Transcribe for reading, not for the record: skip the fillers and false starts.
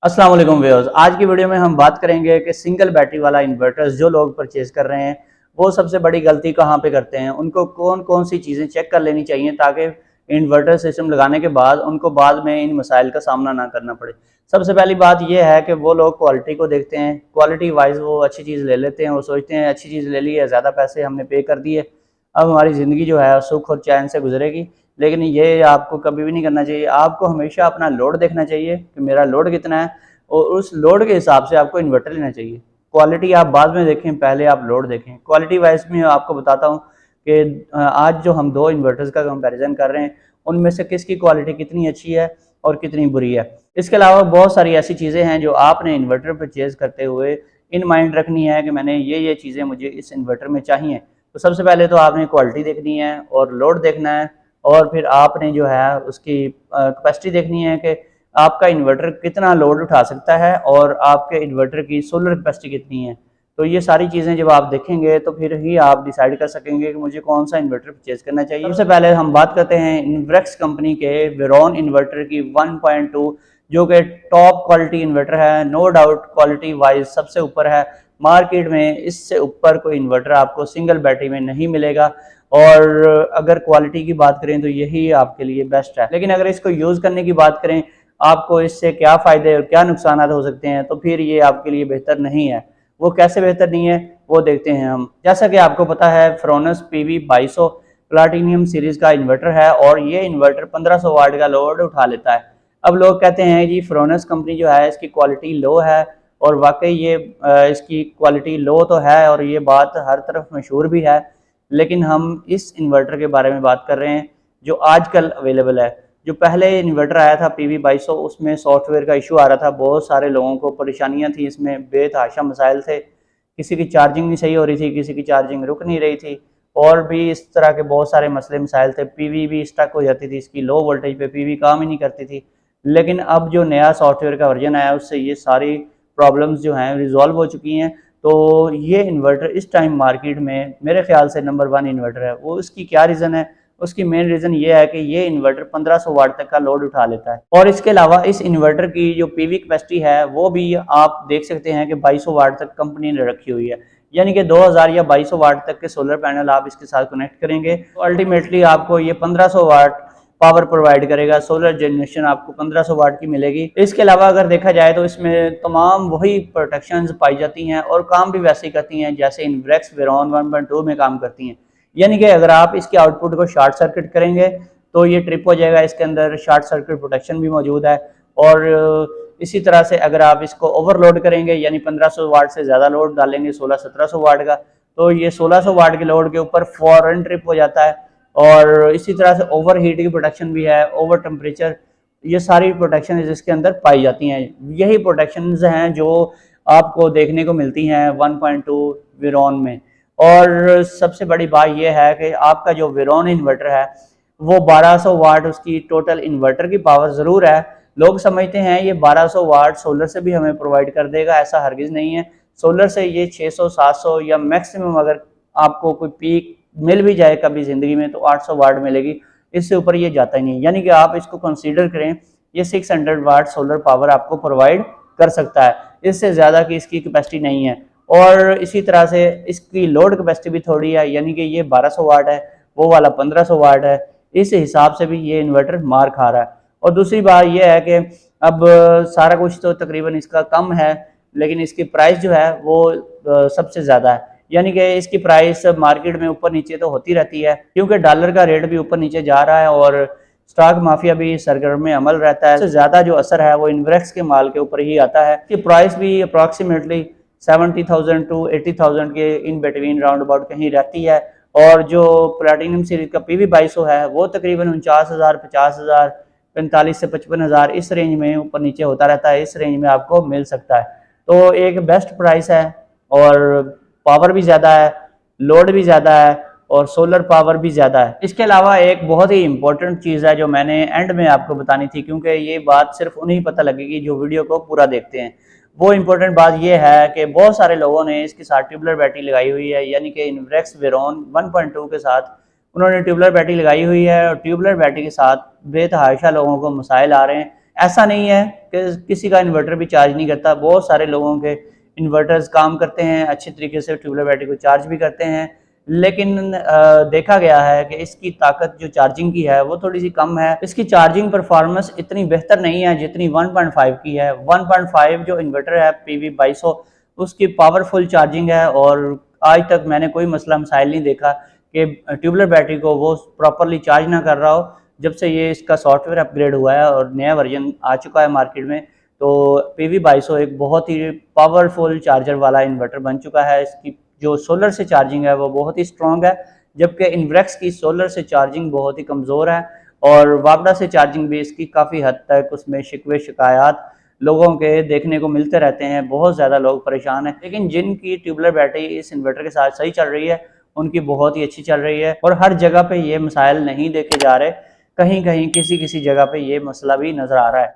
अस्सलाम वालेकुम व्यूअर्स। आज की वीडियो में हम बात करेंगे कि सिंगल बैटरी वाला इन्वर्टर्स जो लोग परचेज कर रहे हैं वो सबसे बड़ी गलती कहाँ पे करते हैं, उनको कौन कौन सी चीज़ें चेक कर लेनी चाहिए ताकि इन्वर्टर सिस्टम लगाने के बाद उनको बाद में इन मसाइल का सामना ना करना पड़े। सबसे पहली बात यह है कि वो लोग क्वालिटी को देखते हैं, क्वालिटी वाइज वो अच्छी चीज़ ले लेते हैं, वो सोचते हैं अच्छी चीज़ ले ली है, ज़्यादा पैसे हमने पे कर दिए, अब हमारी ज़िंदगी जो है सुख और चैन से गुजरेगी। लेकिन ये आपको कभी भी नहीं करना चाहिए। आपको हमेशा अपना लोड देखना चाहिए कि मेरा लोड कितना है और उस लोड के हिसाब से आपको इन्वर्टर लेना चाहिए। क्वालिटी आप बाद में देखें, पहले आप लोड देखें। क्वालिटी वाइज में आपको बताता हूँ कि आज जो हम दो इन्वर्टर्स का कंपैरिजन कर रहे हैं उनमें से किसकी क्वालिटी कितनी अच्छी है और कितनी बुरी है। इसके अलावा बहुत सारी ऐसी चीज़ें हैं जो आपने इन्वर्टर परचेज करते हुए इन माइंड रखनी है कि मैंने ये चीज़ें मुझे इस इन्वर्टर में चाहिए। तो सबसे पहले तो आपने क्वालिटी देखनी है और लोड देखना है, और फिर आपने जो है उसकी कैपेसिटी देखनी है कि आपका इन्वर्टर कितना लोड उठा सकता है और आपके इन्वर्टर की सोलर कैपेसिटी कितनी है। तो ये सारी चीज़ें जब आप देखेंगे तो फिर ही आप डिसाइड कर सकेंगे कि मुझे कौन सा इन्वर्टर परचेज करना चाहिए। सबसे पहले हम बात करते हैं इन्वेक्स कंपनी के वेरॉन इन्वर्टर की 1.2, जो कि टॉप क्वालिटी इन्वर्टर है। नो डाउट क्वालिटी वाइज सबसे ऊपर है मार्केट में। इससे ऊपर कोई इन्वर्टर आपको सिंगल बैटरी में नहीं मिलेगा, और अगर क्वालिटी की बात करें तो यही आपके लिए बेस्ट है। लेकिन अगर इसको यूज़ करने की बात करें, आपको इससे क्या फ़ायदे और क्या नुकसान हो सकते हैं, तो फिर ये आपके लिए बेहतर नहीं है। वो कैसे बेहतर नहीं है वो देखते हैं हम। जैसा कि आपको पता है फ्रोनस PV 2200 प्लाटिनियम सीरीज़ का इन्वर्टर है और ये इन्वर्टर 1500 वाट का लोड उठा लेता है। अब लोग कहते हैं जी फ्रोनस कंपनी जो है इसकी क्वालिटी लो है, और वाकई ये इसकी क्वालिटी लो तो है और ये बात हर तरफ मशहूर भी है। लेकिन हम इस इन्वर्टर के बारे में बात कर रहे हैं जो आजकल अवेलेबल है। जो पहले इन्वर्टर आया था PV 2200, उसमें सॉफ्टवेयर का इशू आ रहा था, बहुत सारे लोगों को परेशानियां थी, इसमें बेतहाशा मसाइल थे। किसी की चार्जिंग नहीं सही हो रही थी, किसी की चार्जिंग रुक नहीं रही थी, और भी इस तरह के बहुत सारे मसले मसाइल थे। PV भी स्टक हो जाती थी, इसकी लो वोल्टेज पे PV काम ही नहीं करती थी। लेकिन अब जो नया सॉफ्टवेयर का वर्जन आया उससे ये सारी प्रॉब्लम्स जो हैं रिजॉल्व हो चुकी हैं। तो ये इन्वर्टर इस टाइम मार्केट में मेरे ख्याल से नंबर 1 इन्वर्टर है। वो इसकी क्या रीज़न है? उसकी मेन रीज़न ये है कि ये इन्वर्टर 1500 वाट तक का लोड उठा लेता है, और इसके अलावा इस इन्वर्टर की जो PV कैपेसिटी है वो भी आप देख सकते हैं कि 2200 वाट तक कंपनी ने रखी हुई है। यानी कि 2000 या 2200 वाट तक के सोलर पैनल आप इसके साथ कनेक्ट करेंगे तो अल्टीमेटली आपको ये 1500 वाट पावर प्रोवाइड करेगा। सोलर जनरेशन आपको 1500 वाट की मिलेगी। इसके अलावा अगर देखा जाए तो इसमें तमाम वही प्रोटेक्शंस पाई जाती हैं और काम भी वैसे ही करती हैं जैसे इन्वेक्स वेरॉन 1.2 में काम करती हैं। यानी कि अगर आप इसके आउटपुट को शॉर्ट सर्किट करेंगे तो ये ट्रिप हो जाएगा, इसके अंदर शॉर्ट सर्किट प्रोटेक्शन भी मौजूद है। और इसी तरह से अगर आप इसको ओवरलोड करेंगे यानी 1500 वाट से ज़्यादा लोड डालेंगे 1600-1700 वाट का, तो ये 1600 वाट के लोड के ऊपर फौरन ट्रिप हो जाता है। और इसी तरह से ओवर हीट की प्रोटेक्शन भी है, ओवर टेम्परेचर, ये सारी प्रोटेक्शन इसके अंदर पाई जाती हैं। यही प्रोटेक्शन हैं जो आपको देखने को मिलती हैं 1.2 वेरॉन में। और सबसे बड़ी बात यह है कि आपका जो वेरॉन इन्वर्टर है वो 1200 वाट उसकी टोटल इन्वर्टर की पावर ज़रूर है। लोग समझते हैं ये 1200 वाट सोलर से भी हमें प्रोवाइड कर देगा, ऐसा हरगिज़ नहीं है। सोलर से ये 600-700 या मैक्सिमम अगर आपको कोई पीक मिल भी जाए कभी ज़िंदगी में तो 800 वाट मिलेगी, इससे ऊपर ये जाता ही नहीं। यानी कि आप इसको कंसीडर करें, ये 600 वाट सोलर पावर आपको प्रोवाइड कर सकता है, इससे ज़्यादा की इसकी कैपेसिटी नहीं है। और इसी तरह से इसकी लोड कैपेसिटी भी थोड़ी है, यानी कि ये 1200 वाट है, वो वाला 1500 वाट है, इस हिसाब से भी ये इन्वर्टर मार खा रहा है। और दूसरी बात यह है कि अब सारा कुछ तो तकरीबन इसका कम है, लेकिन इसकी प्राइस जो है वो सबसे ज़्यादा है। यानी कि इसकी प्राइस मार्केट में ऊपर नीचे तो होती रहती है, क्योंकि डॉलर का रेट भी ऊपर नीचे जा रहा है और स्टॉक माफिया भी सरगर्म में अमल रहता है। सबसे ज़्यादा जो असर है वो इन्वेक्स के माल के ऊपर ही आता है। इसकी प्राइस भी अप्रॉक्सीमेटली 70,000 टू 80,000 के इन बिटवीन राउंड अबाउट कहीं रहती है। और जो प्लैटिनम सीरीज का PV 2200 है वो तकरीबन 49,000, 50,000, 45 से 55,000 इस रेंज में ऊपर नीचे होता रहता है। इस रेंज में आपको मिल सकता है। तो एक बेस्ट प्राइस है, और पावर भी ज़्यादा है, लोड भी ज़्यादा है, और सोलर पावर भी ज़्यादा है। इसके अलावा एक बहुत ही इंपॉर्टेंट चीज़ है जो मैंने एंड में आपको बतानी थी, क्योंकि ये बात सिर्फ उन्हें पता लगेगी जो वीडियो को पूरा देखते हैं। वो इम्पोर्टेंट बात यह है कि बहुत सारे लोगों ने इसके साथ ट्यूबलर बैटरी लगाई हुई है, यानी कि इन्वेक्स वेरॉन 1.2 के साथ उन्होंने ट्यूबलर बैटरी लगाई हुई है, और ट्यूबलर बैटरी के साथ बेतहाशा लोगों को मसाइल आ रहे हैं। ऐसा नहीं है कि किसी का इन्वर्टर भी चार्ज नहीं करता, बहुत सारे लोगों के इन्वर्टर्स काम करते हैं, अच्छे तरीके से ट्यूबलर बैटरी को चार्ज भी करते हैं, लेकिन देखा गया है कि इसकी ताकत जो चार्जिंग की है वो थोड़ी सी कम है। इसकी चार्जिंग परफॉर्मेंस इतनी बेहतर नहीं है जितनी 1.5 की है। 1.5 जो इन्वर्टर है PV2200 उसकी पावरफुल चार्जिंग है, और आज तक मैंने कोई मसला मसाइल नहीं देखा कि ट्यूबलर बैटरी को वो प्रॉपरली चार्ज ना कर रहा हो। जब से ये इसका सॉफ्टवेयर अपग्रेड हुआ है और नया वर्जन आ चुका है मार्केट में, तो PV2200 एक बहुत ही पावरफुल चार्जर वाला इन्वर्टर बन चुका है। इसकी जो सोलर से चार्जिंग है वो बहुत ही स्ट्रॉन्ग है, जबकि इन्वेक्स की सोलर से चार्जिंग बहुत ही कमज़ोर है, और वागडा से चार्जिंग भी इसकी काफ़ी हद तक उसमें शिकवे शिकायत लोगों के देखने को मिलते रहते हैं, बहुत ज़्यादा लोग परेशान हैं। लेकिन जिनकी ट्यूबलर बैटरी इस इन्वर्टर के साथ सही चल रही है उनकी बहुत ही अच्छी चल रही है, और हर जगह पे ये मसाइल नहीं देखे जा रहे, कहीं कहीं किसी किसी जगह पे ये मसला भी नज़र आ रहा है।